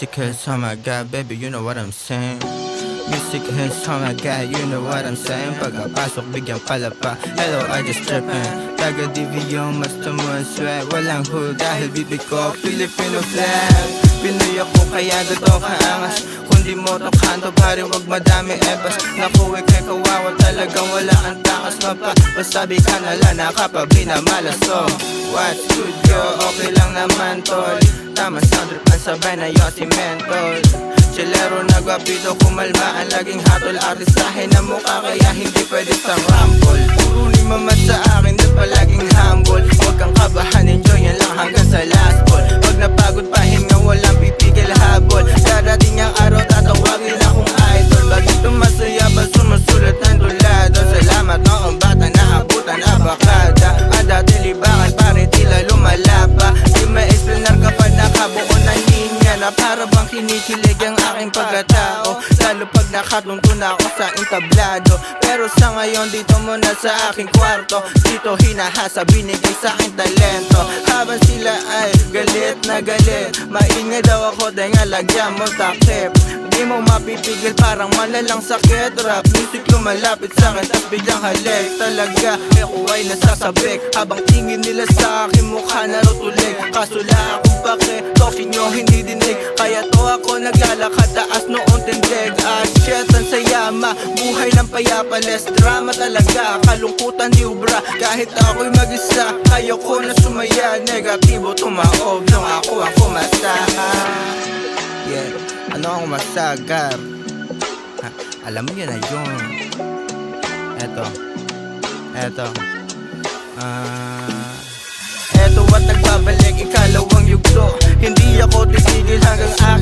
Music hits, oh my god, baby, you know what I'm saying. Music hits, oh my god, you know what I'm saying. Pagkapasok, bigyan palapa. Hello, I just trippin'. Taga DV yung mas tumusway. Walang who dahil bibig ko Filipino flag. Pinoy ako kaya totoo kaangas. Kundi mo to kanto pare wag madami ebas. Naku kay kawawa talagang wala ang takas. Mapapasabi ka na lang nakapabinamalas. So what's good yo, okay lang naman tol. Tama sound trip ang sabay na yosi mentol. Chilero nagwapito kumalma ang laging hatol. Artistahin na mukha kaya hindi pwede sa rumble. Puro ni mama sa akin na palaging humble. Huwag kang kabahan, enjoy yan lang hanggang sa last ball. Pag napagod pahinga walang pipigil habol. Darating ang araw tatawagin akong idol. Bakit tumasaya ba sumusulat ng tulado? Salamat noong bata naabutan abakada. Ang dati libangan pare tila lumalapa. Di ma-explainar kapag nakabuo na linya. Na para bang kinikilig ang aking pagkatao. Lalo pag nakatuntun ako sa entablado. Pero sa ngayon dito muna sa aking kwarto. Dito hinahasa binigay sa aking talento. Habang sila ay galit na galit. Maingay daw ako dahil nga lagyan mo takip. Di mo mapipigil parang malalang sakit. Rap music lumalapit sa akin tas biglang halik. Talaga ako ay nasasabik. Habang tingin nila sa akin mukha na rotulig. Kasula akong pake, talking nyo hindi dinig. Kaya to ako naglalakad taas noong tindig. Ah shit ang sayama, buhay ng payapa. Less drama talaga, kalungkutan di ubra. Kahit ako'y mag-isa, kayo ko na sumaya. Negatibo tumaob nung ako ang kumasa. Yeah, ano ang masagar? Alam mo yun na yun. Eto Eto at nagbabalik ikalawang yugto. Hindi ako titigil hanggang akin